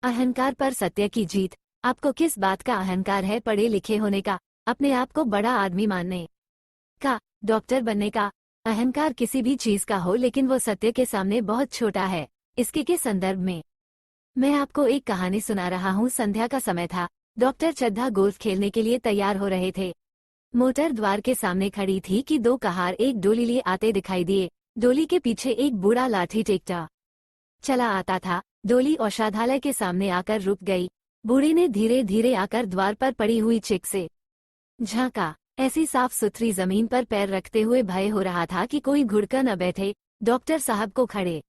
अहंकार पर सत्य की जीत। आपको किस बात का अहंकार है? पढ़े लिखे होने का, अपने आप को बड़ा आदमी मानने का, डॉक्टर बनने का? अहंकार किसी भी चीज का हो, लेकिन वो सत्य के सामने बहुत छोटा है। इसके के संदर्भ में मैं आपको एक कहानी सुना रहा हूँ। संध्या का समय था। डॉक्टर चड्ढा गोल्फ खेलने के लिए तैयार हो रहे थे। मोटर द्वार के सामने खड़ी थी कि दो कहार एक डोली लिए आते दिखाई दिए। डोली के पीछे एक बूढ़ा लाठी टेकता चला आता था। डोली औषधालय के सामने आकर रुक गई। बूढ़े ने धीरे धीरे आकर द्वार पर पड़ी हुई चिक से झांका। ऐसी साफ सुथरी जमीन पर पैर रखते हुए भय हो रहा था कि कोई घुड़कर न बैठे। डॉक्टर साहब को खड़े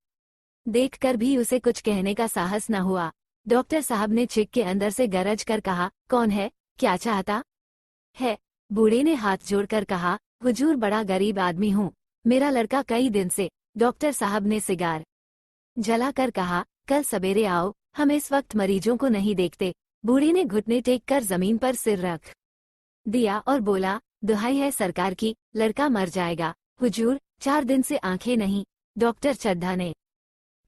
देखकर भी उसे कुछ कहने का साहस न हुआ। डॉक्टर साहब ने चिक के अंदर से गरज कर कहा, कौन है? क्या चाहता है? बूढ़े ने हाथ जोड़कर कहा, हुजूर, बड़ा गरीब आदमी हूँ, मेरा लड़का कई दिन से। डॉक्टर साहब ने सिगार जलाकर कहा, कल सवेरे आओ, हम इस वक्त मरीजों को नहीं देखते। बूढ़े ने घुटने टेक कर जमीन पर सिर रख दिया और बोला, दुहाई है सरकार की, लड़का मर जाएगा। हुजूर, 4 दिन से आंखें नहीं। डॉक्टर चड्ढा ने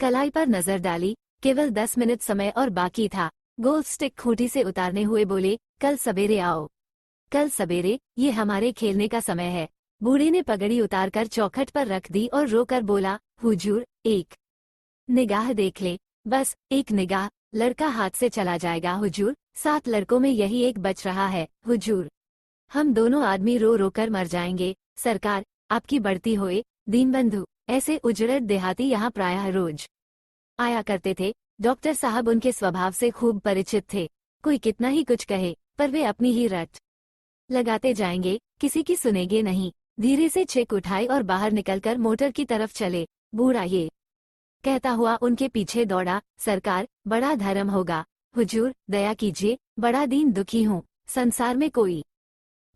कलाई पर नजर डाली। केवल 10 मिनट समय और बाकी था। गोल्फ स्टिक खूंटी से उतारने हुए बोले, कल सवेरे आओ। कल सवेरे? ये हमारे खेलने का समय है। बूढ़े ने पगड़ी उतारकर चौखट पर रख दी और रोकर बोला, हुजूर, एक निगाह देख ले, बस एक निगाह। लड़का हाथ से चला जाएगा हुजूर। 7 लड़कों में यही एक बच रहा है हुजूर। हम दोनों आदमी रो रो कर मर जाएंगे। सरकार आपकी बढ़ती होए। दीनबंधु ऐसे उजड़े देहाती यहाँ प्रायः रोज आया करते थे। डॉक्टर साहब उनके स्वभाव से खूब परिचित थे। कोई कितना ही कुछ कहे, पर वे अपनी ही रट लगाते जाएंगे, किसी की सुनेंगे नहीं। धीरे से चिक उठाई और बाहर निकलकर मोटर की तरफ चले। बूढ़ा ये कहता हुआ उनके पीछे दौड़ा, सरकार, बड़ा धर्म होगा। हुजूर, दया कीजिए, बड़ा दीन दुखी हूँ, संसार में कोई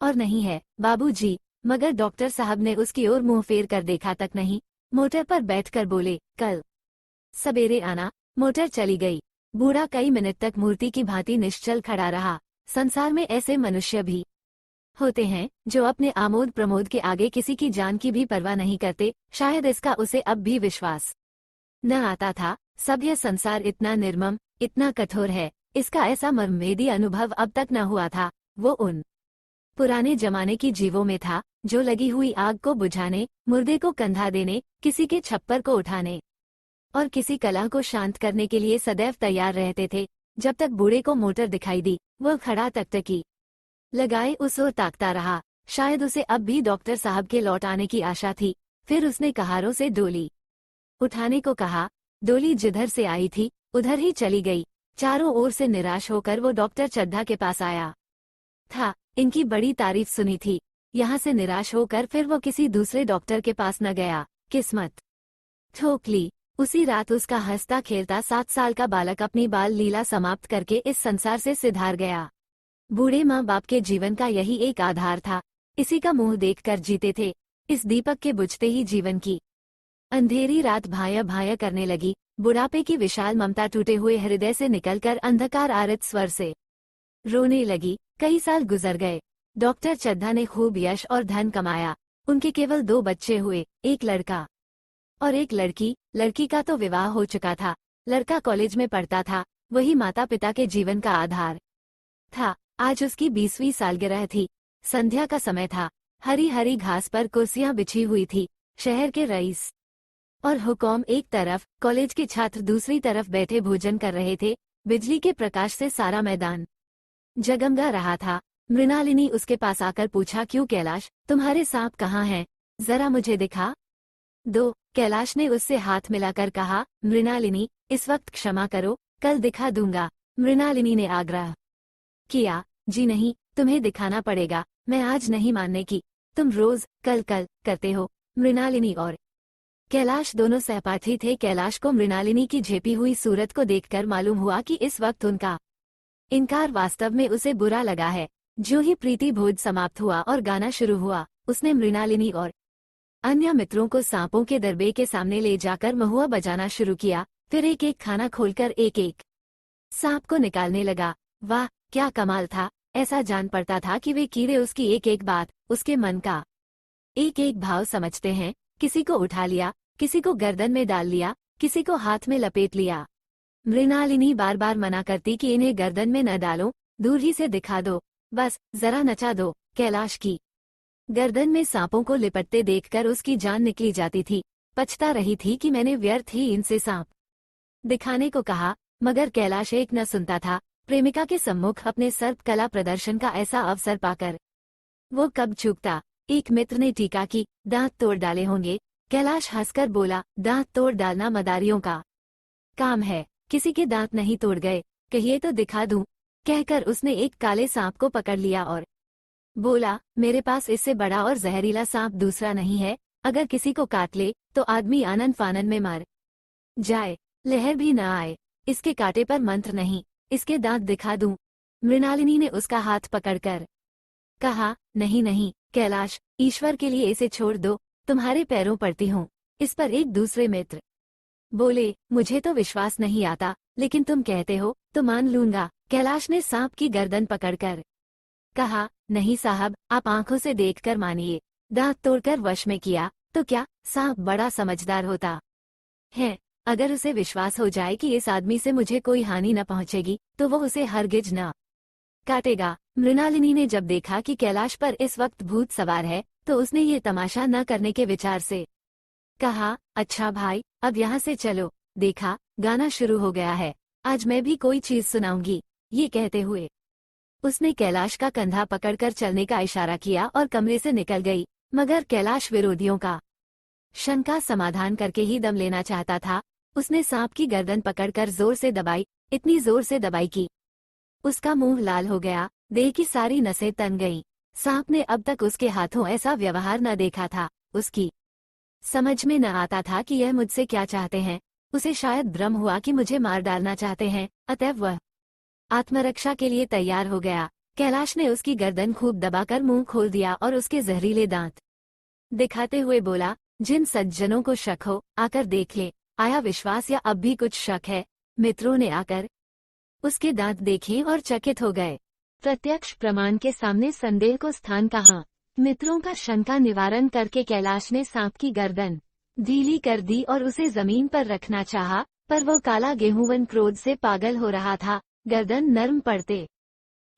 और नहीं है बाबूजी। मगर डॉक्टर साहब ने उसकी ओर मुंह फेर कर देखा तक नहीं। मोटर पर बैठकर बोले, कल सवेरे आना। मोटर चली गई। बूढ़ा कई मिनट तक मूर्ति की भांति निश्चल खड़ा रहा। संसार में ऐसे मनुष्य भी होते हैं जो अपने आमोद प्रमोद के आगे किसी की जान की भी परवाह नहीं करते। शायद इसका उसे अब भी विश्वास न आता था। सभ्य संसार इतना निर्मम, इतना कठोर है, इसका ऐसा मर्मवेदी अनुभव अब तक न हुआ था। वो उन पुराने जमाने की जीवों में था जो लगी हुई आग को बुझाने, मुर्दे को कंधा देने, किसी के छप्पर को उठाने और किसी कला को शांत करने के लिए सदैव तैयार रहते थे। जब तक बूढ़े को मोटर दिखाई दी, वह खड़ा तकतकी लगाए उस ओर ताकता रहा। शायद उसे अब भी डॉक्टर साहब के लौट आने की आशा थी। फिर उसने कहारों से डोली उठाने को कहा। डोली जिधर से आई थी उधर ही चली गई। चारों ओर से निराश होकर वो डॉक्टर चड्ढा के पास आया था। इनकी बड़ी तारीफ सुनी थी। यहाँ से निराश होकर फिर वो किसी दूसरे डॉक्टर के पास न गया। किस्मत ठोक ली। उसी रात उसका हंसता खेलता 7 साल का बालक अपनी बाल लीला समाप्त करके इस संसार से सिधार गया। बूढ़े माँ बाप के जीवन का यही एक आधार था। इसी का मुंह देखकर जीते थे। इस दीपक के बुझते ही जीवन की अंधेरी रात भाया भाया करने लगी। बुढ़ापे की विशाल ममता टूटे हुए हृदय से निकलकर अंधकार आरत स्वर से रोने लगी। कई साल गुजर गए। डॉक्टर चड्ढा ने खूब यश और धन कमाया। उनके केवल 2 बच्चे हुए, एक लड़का और एक लड़की। लड़की का तो विवाह हो चुका था। लड़का कॉलेज में पढ़ता था। वही माता पिता के जीवन का आधार था। आज उसकी 20वीं सालगिरह थी। संध्या का समय था। हरी हरी घास पर कुर्सियां बिछी हुई थी। शहर के रईस और हुकूम एक तरफ, कॉलेज के छात्र दूसरी तरफ बैठे भोजन कर रहे थे। बिजली के प्रकाश से सारा मैदान जगमगा रहा था। मृणालिनी उसके पास आकर पूछा, क्यों कैलाश, तुम्हारे सांप कहाँ हैं? जरा मुझे दिखा दो। कैलाश ने उससे हाथ मिलाकर कहा, मृणालिनी, इस वक्त क्षमा करो, कल दिखा दूंगा। मृणालिनी ने आग्रह किया, जी नहीं, तुम्हें दिखाना पड़ेगा। मैं आज नहीं मानने की। तुम रोज कल कल करते हो। मृणालिनी और कैलाश दोनों सहपाठी थे। कैलाश को मृणालिनी की झेपी हुई सूरत को देखकर मालूम हुआ कि इस वक्त उनका इनकार वास्तव में उसे बुरा लगा है। जो ही प्रीति भोज समाप्त हुआ और गाना शुरू हुआ, उसने मृणालिनी और अन्य मित्रों को सांपों के दरबे के सामने ले जाकर महुआ बजाना शुरू किया। फिर एक एक खाना खोलकर एक एक सांप को निकालने लगा। वाह, क्या कमाल था। ऐसा जान पड़ता था कि वे कीड़े उसकी एक एक बात, उसके मन का एक एक भाव समझते हैं। किसी को उठा लिया, किसी को गर्दन में डाल लिया, किसी को हाथ में लपेट लिया। मृणालिनी बार बार मना करती कि इन्हें गर्दन में न डालो, दूर ही से दिखा दो, बस जरा नचा दो। कैलाश की गर्दन में सांपों को लिपटते देखकर उसकी जान निकली जाती थी। पछता रही थी कि मैंने व्यर्थ ही इनसे सांप दिखाने को कहा, मगर कैलाश एक न सुनता था। प्रेमिका के सम्मुख अपने सर्प कला प्रदर्शन का ऐसा अवसर पाकर वो कब चूकता। एक मित्र ने टीका की, दांत तोड़ डाले होंगे। कैलाश हंसकर बोला, दांत तोड़ डालना मदारियों का काम है, किसी के दांत नहीं तोड़ गए, कहिए तो दिखा दूं। कहकर उसने एक काले सांप को पकड़ लिया और बोला, मेरे पास इससे बड़ा और जहरीला सांप दूसरा नहीं है। अगर किसी को काट ले तो आदमी आनन फानन में मर जाए, लहर भी न आए। इसके कांटे पर मंत्र नहीं, इसके दांत दिखा दूं। मृणालिनी ने उसका हाथ पकड़कर कहा, नहीं नहीं कैलाश, ईश्वर के लिए इसे छोड़ दो, तुम्हारे पैरों पड़ती हूँ। इस पर एक दूसरे मित्र बोले, मुझे तो विश्वास नहीं आता, लेकिन तुम कहते हो तो मान लूंगा। कैलाश ने सांप की गर्दन पकड़कर कहा, नहीं साहब, आप आंखों से देखकर मानिए। दांत तोड़कर वश में किया तो क्या सांप बड़ा समझदार होता है। अगर उसे विश्वास हो जाए कि इस आदमी से मुझे कोई हानि न पहुंचेगी तो वो उसे हरगिज न काटेगा। मृणालिनी ने जब देखा कि कैलाश पर इस वक्त भूत सवार है तो उसने ये तमाशा न करने के विचार से कहा, अच्छा भाई, अब यहाँ से चलो। देखा, गाना शुरू हो गया है, आज मैं भी कोई चीज सुनाऊंगी। ये कहते हुए उसने कैलाश का कंधा पकड़कर चलने का इशारा किया और कमरे से निकल गई। मगर कैलाश विरोधियों का शंका समाधान करके ही दम लेना चाहता था। उसने सांप की गर्दन पकड़कर जोर से दबाई, इतनी जोर से दबाई कि उसका मुंह लाल हो गया, देह की सारी नसें तन गईं। सांप ने अब तक उसके हाथों ऐसा व्यवहार न देखा था। उसकी समझ में न आता था कि यह मुझसे क्या चाहते हैं। उसे शायद भ्रम हुआ कि मुझे मार डालना चाहते हैं, अतएव वह आत्मरक्षा के लिए तैयार हो गया। कैलाश ने उसकी गर्दन खूब दबाकर मुंह खोल दिया और उसके जहरीले दांत दिखाते हुए बोला, जिन सज्जनों को शक हो आकर देख ले। आया विश्वास या अब भी कुछ शक है? मित्रों ने आकर उसके दांत देखे और चकित हो गए। प्रत्यक्ष प्रमाण के सामने संदेह को स्थान कहाँ। मित्रों का शंका निवारण करके कैलाश ने सांप की गर्दन ढीली कर दी और उसे जमीन पर रखना चाहा, पर वो काला गेहूंवन क्रोध से पागल हो रहा था। गर्दन नर्म पड़ते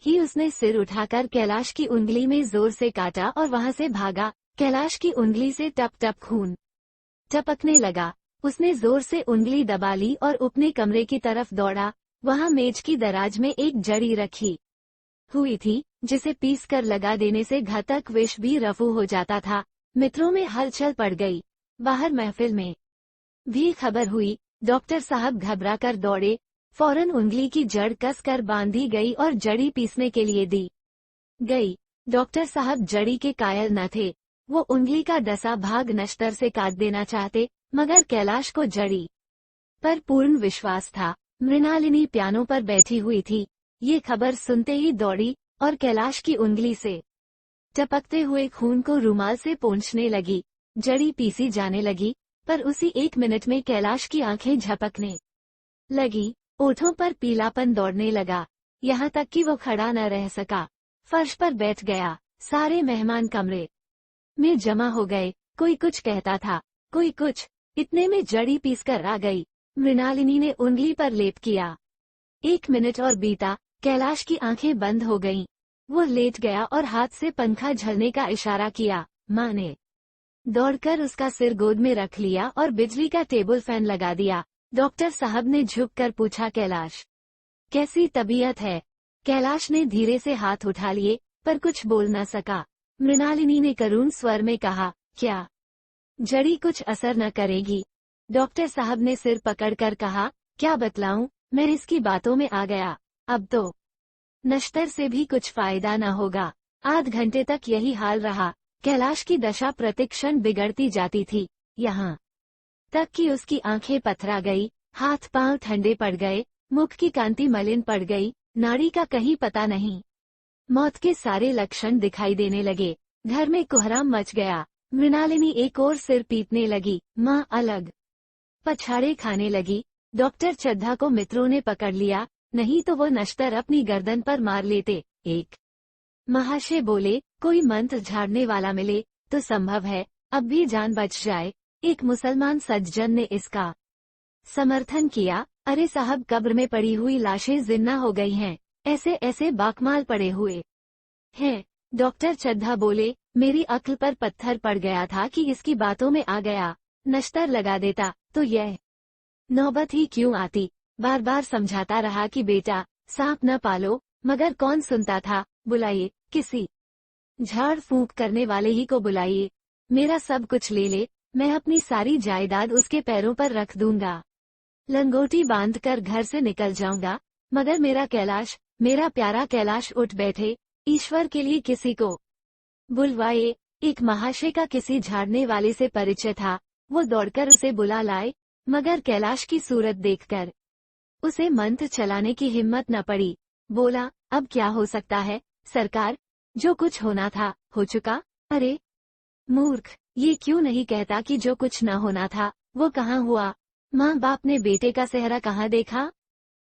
ही उसने सिर उठाकर कैलाश की उंगली में जोर से काटा और वहां से भागा। कैलाश की उंगली से टप टप खून टपकने लगा। उसने जोर से उंगली दबा ली और अपने कमरे की तरफ दौड़ा। वहां मेज की दराज में एक जड़ी रखी हुई थी, जिसे पीस कर लगा देने से घातक विष भी रफू हो जाता था। मित्रों में हलचल पड़ गई। बाहर महफिल में भी खबर हुई। डॉक्टर साहब घबरा कर दौड़े। फौरन उंगली की जड़ कस कर बांधी गई और जड़ी पीसने के लिए दी गई। डॉक्टर साहब जड़ी के कायल न थे। वो उंगली का डसा भाग नश्तर से काट देना चाहते, मगर कैलाश को जड़ी पर पूर्ण विश्वास था। मृणालिनी पियानो पर बैठी हुई थी। ये खबर सुनते ही दौड़ी और कैलाश की उंगली से टपकते हुए खून को रुमाल से पोंछने लगी। जड़ी पीसी जाने लगी, पर उसी 1 मिनट में कैलाश की आंखें झपकने लगी। ओठों पर पीलापन दौड़ने लगा, यहाँ तक कि वो खड़ा न रह सका। फर्श पर बैठ गया। सारे मेहमान कमरे में जमा हो गए। कोई कुछ कहता था, कोई कुछ। इतने में जड़ी पीसकर आ गई। मृणालिनी ने उंगली पर लेप किया। 1 मिनट और बीता। कैलाश की आंखें बंद हो गईं। वो लेट गया और हाथ से पंखा झलने का इशारा किया। माँ ने दौड़कर उसका सिर गोद में रख लिया और बिजली का टेबल फैन लगा दिया। डॉक्टर साहब ने झुककर पूछा, कैलाश कैसी तबीयत है? कैलाश ने धीरे से हाथ उठा लिए, पर कुछ बोल न सका। मृणालिनी ने करुण स्वर में कहा, क्या जड़ी कुछ असर न करेगी? डॉक्टर साहब ने सिर पकड़कर कहा, क्या बतलाऊं, मैं इसकी बातों में आ गया। अब तो नश्तर से भी कुछ फायदा न होगा। आध घंटे तक यही हाल रहा। कैलाश की दशा प्रतिक्षण बिगड़ती जाती थी, यहाँ तक कि उसकी आंखें पथरा गई, हाथ पांव ठंडे पड़ गए, मुख की कांति मलिन पड़ गई, नाड़ी का कहीं पता नहीं। मौत के सारे लक्षण दिखाई देने लगे। घर में कोहराम मच गया। मृणालिनी एक और सिर पीटने लगी। माँ अलग पछाड़े खाने लगी। डॉक्टर चड्ढा को मित्रों ने पकड़ लिया, नहीं तो वो नश्तर अपनी गर्दन पर मार लेते। एक महाशय बोले, कोई मंत्र झाड़ने वाला मिले तो संभव है अब भी जान बच जाए। एक मुसलमान सज्जन ने इसका समर्थन किया। अरे साहब, कब्र में पड़ी हुई लाशें जिंदा हो गई हैं, ऐसे ऐसे बाकमाल पड़े हुए हैं। डॉक्टर चड्ढा बोले, मेरी अक्ल पर पत्थर पड़ गया था कि इसकी बातों में आ गया, नश्तर लगा देता तो यह नौबत ही क्यों आती। बार बार समझाता रहा कि बेटा सांप न पालो, मगर कौन सुनता था। बुलाइए, किसी झाड़ फूंक करने वाले ही को बुलाइए, मेरा सब कुछ ले ले, मैं अपनी सारी जायदाद उसके पैरों पर रख दूंगा, लंगोटी बांधकर घर से निकल जाऊंगा, मगर मेरा कैलाश, मेरा प्यारा कैलाश उठ बैठे, ईश्वर के लिए किसी को बुलवाए। एक महाशय का किसी झाड़ने वाले से परिचय था, वो दौड़कर उसे बुला लाए, मगर कैलाश की सूरत देखकर उसे मंत्र चलाने की हिम्मत न पड़ी। बोला, अब क्या हो सकता है सरकार, जो कुछ होना था हो चुका। अरे मूर्ख, ये क्यों नहीं कहता कि जो कुछ न होना था वो कहाँ हुआ। माँ बाप ने बेटे का सेहरा कहाँ देखा।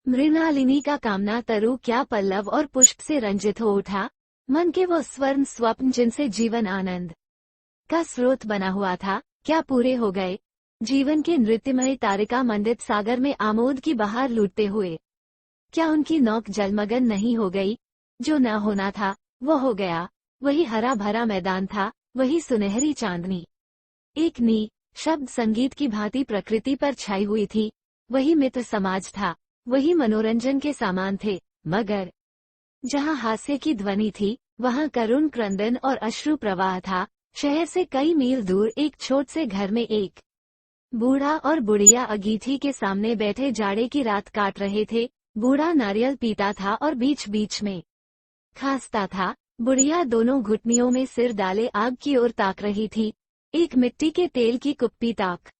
मृणालिनी का कामना तरु क्या पल्लव और पुष्प से रंजित हो उठा। मन के वो स्वर्ण स्वप्न जिनसे जीवन आनंद का स्रोत बना हुआ था, क्या पूरे हो गए। जीवन के नृत्यमय तारिका मंडित सागर में आमोद की बहार लूटते हुए क्या उनकी नौक जलमग्न नहीं हो गई। जो न होना था वो हो गया। वही हरा भरा मैदान था, वही सुनहरी चांदनी एक नी शब्द संगीत की भांति प्रकृति पर छाई हुई थी। वही मित्र समाज था, वही मनोरंजन के सामान थे, मगर जहाँ हास्य की ध्वनि थी वहाँ करुण क्रंदन और अश्रु प्रवाह था। शहर से कई मील दूर एक छोट से घर में एक बूढ़ा और बुढ़िया अगीठी के सामने बैठे जाड़े की रात काट रहे थे। बूढ़ा नारियल पीता था और बीच बीच में खांसता था। बुढ़िया दोनों घुटनियों में सिर डाले आग की ओर ताक रही थी। एक मिट्टी के तेल की कुप्पी ताक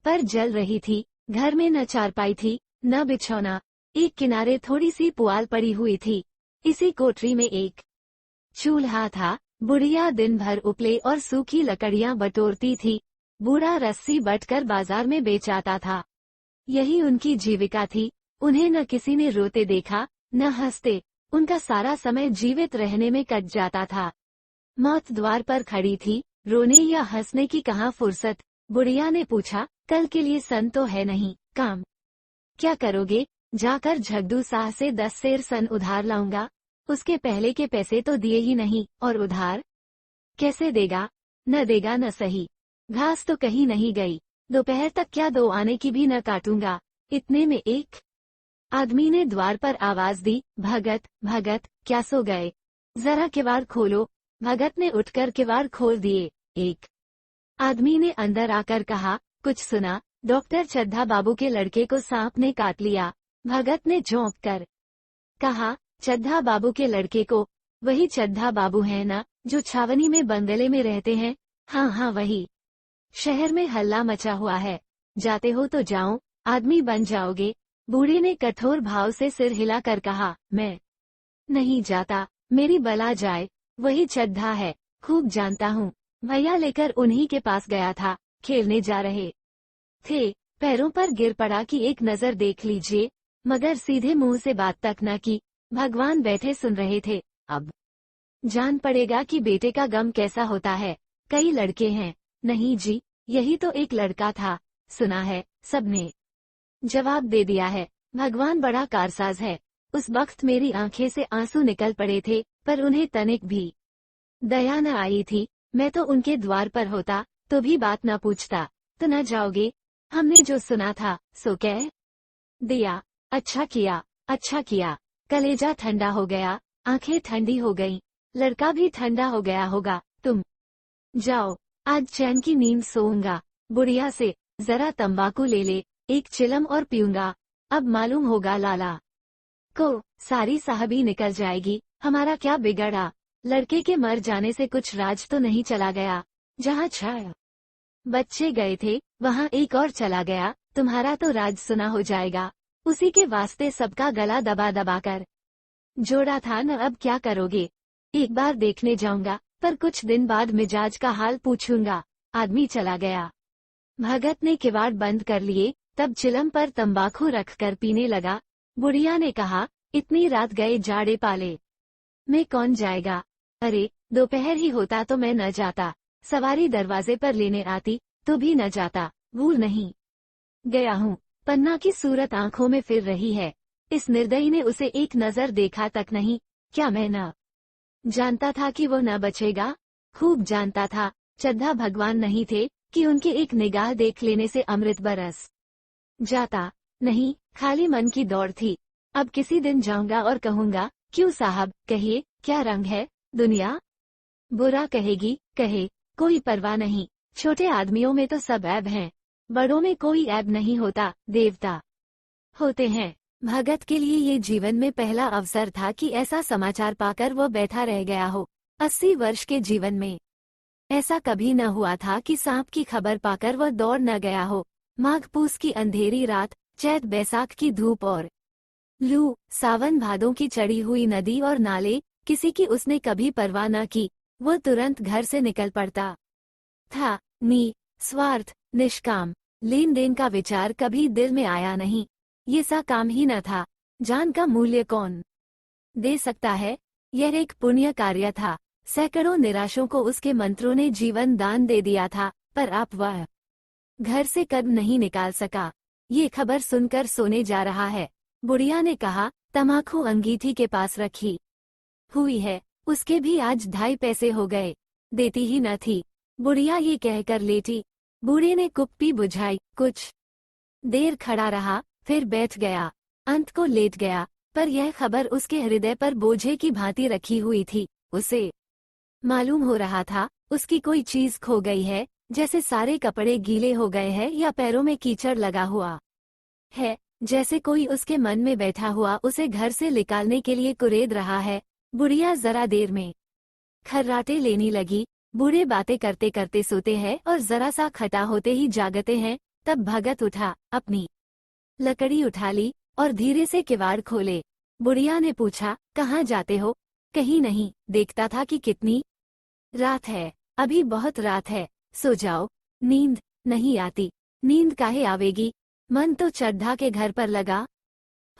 पर जल रही थी। घर में न चारपाई थी न बिछौना, एक किनारे थोड़ी सी पुआल पड़ी हुई थी। इसी कोठरी में एक चूल्हा था। बुढ़िया दिन भर उपले और सूखी लकड़ियां बटोरती थी। बूढ़ा रस्सी बटकर बाजार में बेच आता था। यही उनकी जीविका थी। उन्हें न किसी ने रोते देखा न हंसते। उनका सारा समय जीवित रहने में कट जाता था। मौत द्वार पर खड़ी थी, रोने या हंसने की कहाँ फुर्सत। बुढ़िया ने पूछा, कल के लिए सन तो है नहीं, काम क्या करोगे। जाकर झगड़ू साह से 10 सेर सन उधार लाऊंगा। उसके पहले के पैसे तो दिए ही नहीं, और उधार कैसे देगा। न देगा न सही। घास तो कहीं नहीं गई। दोपहर तक क्या 2 आने की भी न काटूंगा। इतने में एक आदमी ने द्वार पर आवाज दी, भगत भगत क्या सो गए, जरा किवाड़ खोलो। भगत ने उठकर किवाड़ खोल दिए। एक आदमी ने अंदर आकर कहा, कुछ सुना। डॉक्टर चड्ढा बाबू के लड़के को सांप ने काट लिया। भगत ने झोंक कर कहा, चड्ढा बाबू के लड़के को। वही चड्ढा बाबू है ना, जो छावनी में बंगले में रहते हैं। हाँ हाँ वही। शहर में हल्ला मचा हुआ है, जाते हो तो जाओ, आदमी बन जाओगे। बूढ़े ने कठोर भाव से सिर हिलाकर कहा, मैं नहीं जाता, मेरी बला जाए। वही चड्ढा है, खूब जानता हूँ। भैया लेकर उन्हीं के पास गया था, खेलने जा रहे थे। पैरों पर गिर पड़ा कि एक नजर देख लीजिए, मगर सीधे मुंह से बात तक न की। भगवान बैठे सुन रहे थे। अब जान पड़ेगा कि बेटे का गम कैसा होता है। कई लड़के हैं। नहीं जी, यही तो एक लड़का था। सुना है, सबने जवाब दे दिया है। भगवान बड़ा कारसाज है। उस वक्त मेरी आंखें से आंसू निकल पड़े थे, पर उन्हें तनिक भी दया न आई थी। मैं तो उनके द्वार पर होता तो भी बात न पूछता। तो न जाओगे, हमने जो सुना था सो कह दिया। अच्छा किया, अच्छा किया। कलेजा ठंडा हो गया, आंखें ठंडी हो गईं, लड़का भी ठंडा हो गया होगा। तुम जाओ, आज चैन की नींद सोऊंगा। बुढ़िया से, जरा तंबाकू ले ले, एक चिलम और पीऊंगा, अब मालूम होगा लाला को सारी साहबी निकल जाएगी। हमारा क्या बिगड़ा। लड़के के मर जाने से कुछ राज तो नहीं चला गया। जहाँ 6 बच्चे गए थे वहाँ एक और चला गया। तुम्हारा तो राज सुना हो जाएगा। उसी के वास्ते सबका गला दबा दबा कर जोड़ा था न। अब क्या करोगे। एक बार देखने जाऊंगा, पर कुछ दिन बाद मिजाज का हाल पूछूंगा। आदमी चला गया। भगत ने किवाड़ बंद कर लिए, तब चिलम पर तंबाकू रखकर पीने लगा। बुढ़िया ने कहा, इतनी रात गए जाड़े पाले में कौन जाएगा। अरे दोपहर ही होता तो मैं न जाता। सवारी दरवाजे पर लेने आती तो भी न जाता। भूल नहीं गया हूँ। पन्ना की सूरत आंखों में फिर रही है। इस निर्दयी ने उसे एक नजर देखा तक नहीं। क्या मैं न जानता था कि वो न बचेगा? खूब जानता था। चड्ढा भगवान नहीं थे कि उनके एक निगाह देख लेने से अमृत बरस जाता। नहीं, खाली मन की दौड़ थी। अब किसी दिन जाऊंगा और कहूंगा, क्यों साहब, कहिए, क्या रंग है दुनिया? बुरा कहेगी, कहे, कोई परवाह नहीं। छोटे आदमियों में तो सब ऐब हैं, बड़ों में कोई ऐब नहीं होता, देवता होते हैं। भगत के लिए ये जीवन में पहला अवसर था कि ऐसा समाचार पाकर वो बैठा रह गया हो। 80 वर्ष के जीवन में ऐसा कभी न हुआ था कि सांप की खबर पाकर वह दौड़ न गया हो। माघ पूस की अंधेरी रात, चैत बैसाख की धूप और लू, सावन भादों की चढ़ी हुई नदी और नाले, किसी की उसने कभी परवाह न की। वो तुरंत घर से निकल पड़ता था। स्वार्थ, निष्काम, लेन देन का विचार कभी दिल में आया नहीं। ये सा काम ही न था। जान का मूल्य कौन दे सकता है? यह एक पुण्य कार्य था। सैकड़ों निराशों को उसके मंत्रों ने जीवन दान दे दिया था, पर आप वह घर से कदम नहीं निकाल सका। ये खबर सुनकर सोने जा रहा है। बुढ़िया ने कहा, तमाकू अंगीठी के पास रखी हुई है, उसके भी आज 2.5 पैसे हो गए, देती ही न थी। बुढ़िया ये कहकर लेटी। बूढ़े ने कुप्पी बुझाई, कुछ देर खड़ा रहा, फिर बैठ गया, अंत को लेट गया। पर यह खबर उसके हृदय पर बोझे की भांति रखी हुई थी। उसे मालूम हो रहा था, उसकी कोई चीज खो गई है, जैसे सारे कपड़े गीले हो गए हैं या पैरों में कीचड़ लगा हुआ है, जैसे कोई उसके मन में बैठा हुआ उसे घर से निकालने के लिए कुरेद रहा है। बुढ़िया जरा देर में खर्राटे लेने लगी। बूढ़े बातें करते करते सोते हैं और जरा सा खटा होते ही जागते हैं। तब भगत उठा, अपनी लकड़ी उठा ली और धीरे से किवाड़ खोले। बुढ़िया ने पूछा, कहाँ जाते हो? कहीं नहीं, देखता था कि कितनी रात है। अभी बहुत रात है, सो जाओ। नींद नहीं आती। नींद काहे आवेगी? मन तो चड्ढा के घर पर लगा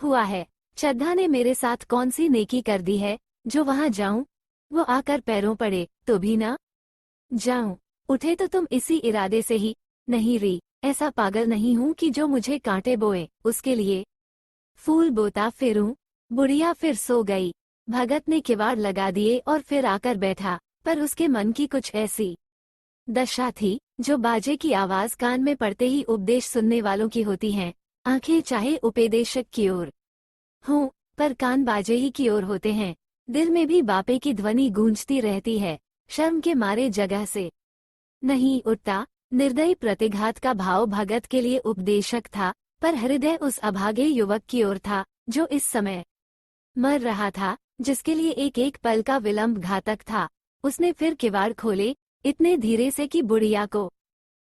हुआ है। चड्ढा ने मेरे साथ कौन सी नेकी कर दी है जो वहां जाऊं? वो आकर पैरों पड़े तो भी ना जाऊं। उठे तो तुम इसी इरादे से ही। नहीं री, ऐसा पागल नहीं हूं कि जो मुझे कांटे बोए उसके लिए फूल बोता फिरूं। बुढ़िया फिर सो गई। भगत ने किवाड़ लगा दिए और फिर आकर बैठा, पर उसके मन की कुछ ऐसी दशा थी जो बाजे की आवाज कान में पड़ते ही उपदेश सुनने वालों की होती हैं। आंखें चाहे उपदेशक की ओर हों, पर कान बाजे ही की ओर होते हैं। दिल में भी बापे की ध्वनि गूंजती रहती है। शर्म के मारे जगह से नहीं उठता। निर्दयी प्रतिघात का भाव भगत के लिए उपदेशक था, पर हृदय उस अभागे युवक की ओर था जो इस समय मर रहा था, जिसके लिए एक एक पल का विलंब घातक था। उसने फिर किवाड़ खोले, इतने धीरे से कि बुढ़िया को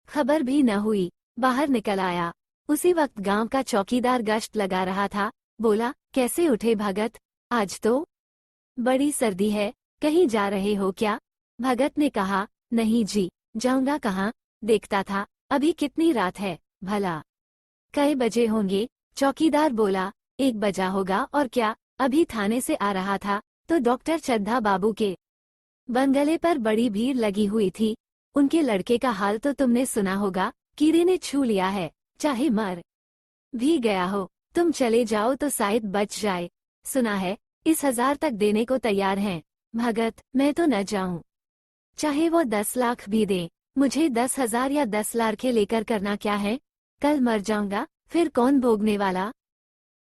खबर भी न हुई। बाहर निकल आया। उसी वक्त गांव का चौकीदार गश्त लगा रहा था। बोला, कैसे उठे भगत? आज तो बड़ी सर्दी है, कहीं जा रहे हो क्या? भगत ने कहा, नहीं जी, जाऊंगा कहाँ? देखता था, अभी कितनी रात है भला? कई बजे होंगे? चौकीदार बोला, 1 बजा होगा और क्या? अभी थाने से आ रहा था तो डॉक्टर चड्ढा बाबू के बंगले पर बड़ी भीड़ लगी हुई थी। उनके लड़के का हाल तो तुमने सुना होगा, कीड़े ने छू लिया है, चाहे मर भी गया हो। तुम चले जाओ तो शायद बच जाए। सुना है, इस 1000 तक देने को तैयार हैं। भगत, मैं तो न जाऊं, चाहे वो 10 लाख भी दे। मुझे 10,000 या 10 लाख लेकर करना क्या है? कल मर जाऊंगा, फिर कौन भोगने वाला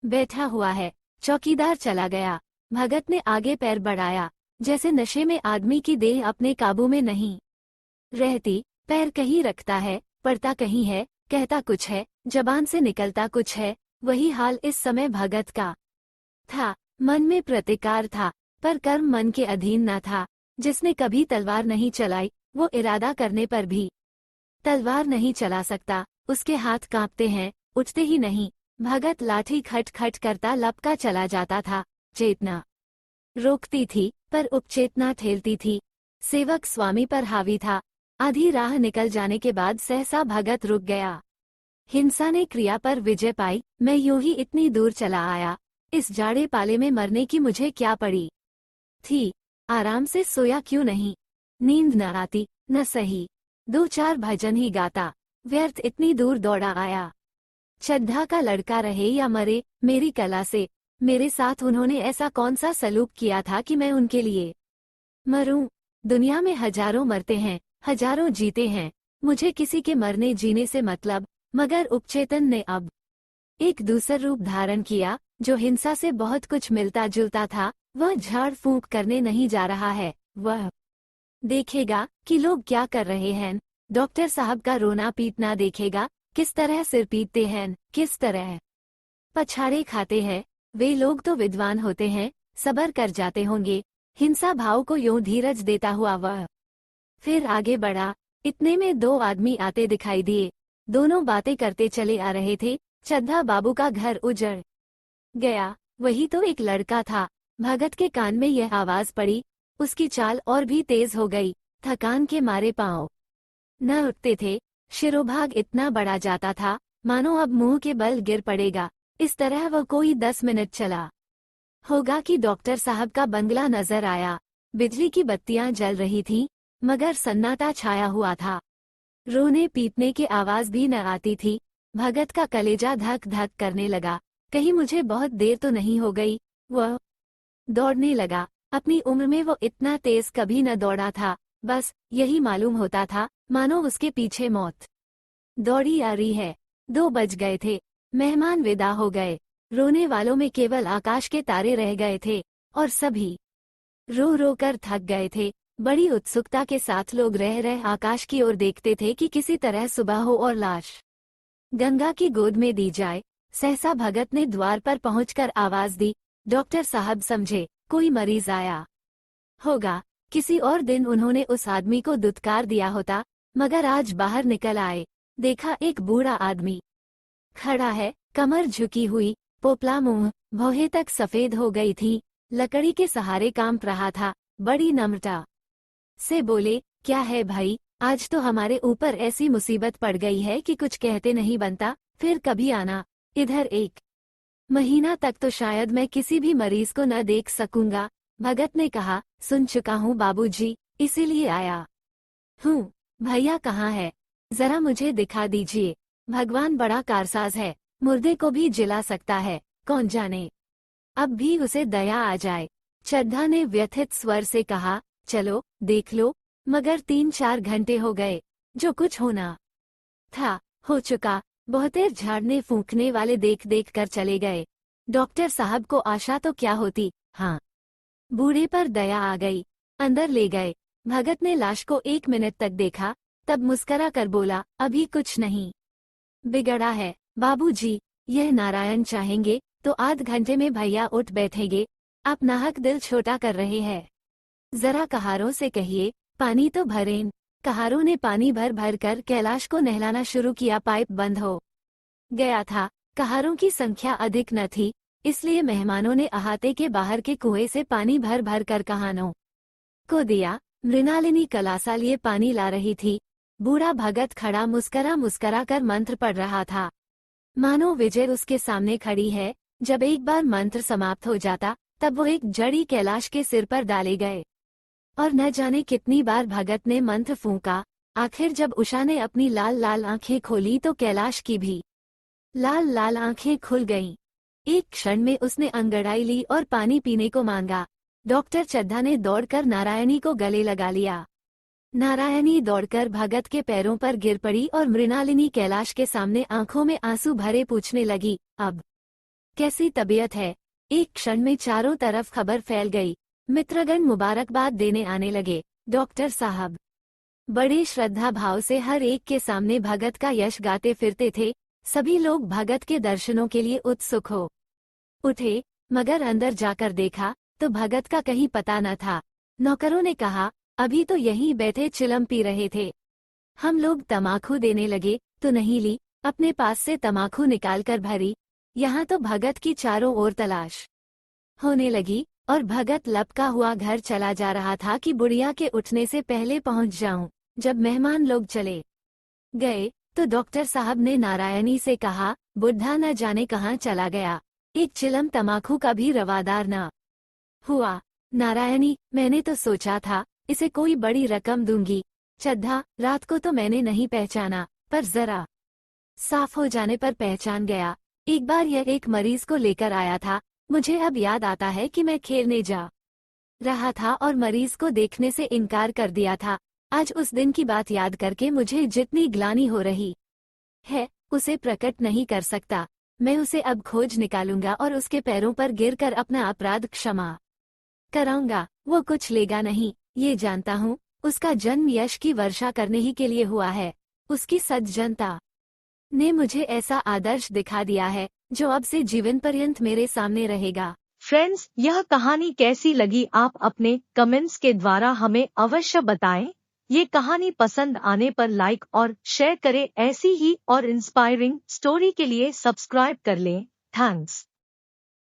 बैठा हुआ है। चौकीदार चला गया। भगत ने आगे पैर बढ़ाया। जैसे नशे में आदमी की देह अपने काबू में नहीं रहती। पैर कहीं रखता है, पड़ता कहीं है, कहता कुछ है, जबान से निकलता कुछ है। वही हाल इस समय भगत का था। मन में प्रतिकार था, पर कर्म मन के अधीन न था। जिसने कभी तलवार नहीं चलाई, वो इरादा करने पर भी तलवार नहीं चला सकता। उसके हाथ कांपते हैं, उठते ही नहीं। भगत लाठी खट खट करता लपका चला जाता था। चेतना रोकती थी, पर उपचेतना ठेलती थी। सेवक स्वामी पर हावी था। आधी राह निकल जाने के बाद सहसा भगत रुक गया। हिंसा ने क्रिया पर विजय पाई। मैं यूं ही इतनी दूर चला आया। इस जाड़े पाले में मरने की मुझे क्या पड़ी थी? आराम से सोया क्यों नहीं? नींद न आती, न सही। 2-4 भजन ही गाता। व्यर्थ इतनी दूर दौड़ा आया। चड्ढा का लड़का रहे या मरे, मेरी कला से मेरे साथ उन्होंने ऐसा कौन सा सलूक किया था कि मैं उनके लिए मरूं। दुनिया में हजारों मरते हैं, हजारों जीते हैं, मुझे किसी के मरने जीने से मतलब। मगर उपचेतन ने अब एक दूसरा रूप धारण किया, जो हिंसा से बहुत कुछ मिलता जुलता था। वह झाड़ फूंक करने नहीं जा रहा है, वह देखेगा कि लोग क्या कर रहे हैं। डॉक्टर साहब का रोना पीटना देखेगा, किस तरह सिर पीटते हैं, किस तरह पछाड़े खाते हैं। वे लोग तो विद्वान होते हैं, सबर कर जाते होंगे। हिंसा भाव को यूं धीरज देता हुआ वह फिर आगे बढ़ा। इतने में दो आदमी आते दिखाई दिए। दोनों बातें करते चले आ रहे थे। चड्ढा बाबू का घर उजड़ गया। वही तो एक लड़का था। भगत के कान में यह आवाज पड़ी। उसकी चाल और भी तेज हो गई। थकान के मारे पांव न उठते थे। शिरोभाग इतना बड़ा जाता था, मानो अब मुंह के बल गिर पड़ेगा। इस तरह वह कोई 10 मिनट चला होगा कि डॉक्टर साहब का बंगला नजर आया। बिजली की बत्तियां जल रही थीं, मगर सन्नाटा छाया हुआ था। रोने पीटने की आवाज भी न आती थी। भगत का कलेजा धक धक करने लगा। कहीं मुझे बहुत देर तो नहीं हो गई। वह दौड़ने लगा। अपनी उम्र में वो इतना तेज कभी न दौड़ा था। बस यही मालूम होता था, मानो उसके पीछे मौत दौड़ी आ रही है। 2 बज गए थे। मेहमान विदा हो गए। रोने वालों में केवल आकाश के तारे रह गए थे, और सभी रो रो कर थक गए थे। बड़ी उत्सुकता के साथ लोग रह रह आकाश की ओर देखते थे कि किसी तरह सुबह हो और लाश गंगा की गोद में दी जाए। सहसा भगत ने द्वार पर पहुंचकर आवाज दी। डॉक्टर साहब समझे कोई मरीज आया होगा। किसी और दिन उन्होंने उस आदमी को दुत्कार दिया होता, मगर आज बाहर निकल आए। देखा एक बूढ़ा आदमी खड़ा है, कमर झुकी हुई, पोपला मुंह, भौहें तक सफेद हो गई थी। लकड़ी के सहारे कांप रहा था। बड़ी नम्रता से बोले, क्या है भाई, आज तो हमारे ऊपर ऐसी मुसीबत पड़ गई है कि कुछ कहते नहीं बनता। फिर कभी आना इधर। 1 महीना तक तो शायद मैं किसी भी मरीज को न देख सकूंगा। भगत ने कहा, सुन चुका हूँ बाबूजी, इसीलिए आया हूँ। भैया कहाँ है? जरा मुझे दिखा दीजिए। भगवान बड़ा कारसाज है, मुर्दे को भी जिला सकता है, कौन जाने अब भी उसे दया आ जाए। चड्ढा ने व्यथित स्वर से कहा, चलो देख लो। मगर 3-4 घंटे हो गए। जो कुछ होना था हो चुका। बहुतेर झाड़ने फूंकने वाले देख देख कर चले गए। डॉक्टर साहब को आशा तो क्या होती, हाँ, बूढ़े पर दया आ गई। अंदर ले गए। भगत ने लाश को 1 मिनट तक देखा, तब मुस्करा कर बोला, अभी कुछ नहीं बिगड़ा है बाबूजी। यह नारायण चाहेंगे तो आध घंटे में भैया उठ बैठेंगे। आप नाहक दिल छोटा कर रहे हैं। जरा कहारों से कहिए पानी तो भरें। कहारों ने पानी भर भर कर कैलाश को नहलाना शुरू किया। पाइप बंद हो गया था। कहारों की संख्या अधिक न थी, इसलिए मेहमानों ने अहाते के बाहर के कुएं से पानी भर भर कर कहानों को दिया। मृणालिनी कलासा लिए पानी ला रही थी। बूढ़ा भगत खड़ा मुस्करा मुस्करा कर मंत्र पढ़ रहा था, मानो विजय उसके सामने खड़ी है। जब एक बार मंत्र समाप्त हो जाता, तब वो एक जड़ी कैलाश के सिर पर डाले गए, और न जाने कितनी बार भगत ने मंत्र फूंका। आखिर जब उषा ने अपनी लाल लाल आंखें खोली तो कैलाश की भी लाल लाल आंखें खुल गईं। एक क्षण में उसने अंगड़ाई ली और पानी पीने को मांगा। डॉक्टर चड्ढा ने दौड़कर नारायणी को गले लगा लिया। नारायणी दौड़कर भगत के पैरों पर गिर पड़ी और मृणालिनी कैलाश के सामने आंखों में आंसू भरे पूछने लगी, अब कैसी तबीयत है? एक क्षण में चारों तरफ खबर फैल गई। मित्रगण मुबारकबाद देने आने लगे। डॉक्टर साहब बड़े श्रद्धा भाव से हर एक के सामने भगत का यश गाते फिरते थे। सभी लोग भगत के दर्शनों के लिए उत्सुक हो उठे, मगर अंदर जाकर देखा तो भगत का कहीं पता न था। नौकरों ने कहा, अभी तो यहीं बैठे चिलम पी रहे थे। हम लोग तमाकू देने लगे तो नहीं ली, अपने पास से तमाकू निकालकर भरी। यहाँ तो भगत की चारों ओर तलाश होने लगी, और भगत लपका हुआ घर चला जा रहा था कि बुढ़िया के उठने से पहले पहुंच जाऊं। जब मेहमान लोग चले गए तो डॉक्टर साहब ने नारायणी से कहा, बुढ़ा न जाने कहाँ चला गया, एक चिलम तमाकू का भी रवादार न हुआ। नारायणी, मैंने तो सोचा था इसे कोई बड़ी रकम दूंगी। चड्ढा, रात को तो मैंने नहीं पहचाना, पर जरा साफ हो जाने पर पहचान गया। एक बार यह एक मरीज को लेकर आया था। मुझे अब याद आता है कि मैं खेलने जा रहा था और मरीज को देखने से इनकार कर दिया था। आज उस दिन की बात याद करके मुझे जितनी ग्लानि हो रही है, उसे प्रकट नहीं कर सकता। मैं उसे अब खोज निकालूंगा और उसके पैरों पर गिरकर अपना अपराध क्षमा कराऊंगा। वो कुछ लेगा नहीं, ये जानता हूँ। उसका जन्म यश की वर्षा करने ही के लिए हुआ है। उसकी सज्जनता ने मुझे ऐसा आदर्श दिखा दिया है जो अब से जीवन पर्यंत मेरे सामने रहेगा। फ्रेंड्स, यह कहानी कैसी लगी आप अपने कमेंट्स के द्वारा हमें अवश्य बताएं। ये कहानी पसंद आने पर लाइक और शेयर करें। ऐसी ही और इंस्पायरिंग स्टोरी के लिए सब्सक्राइब कर लें। थैंक्स।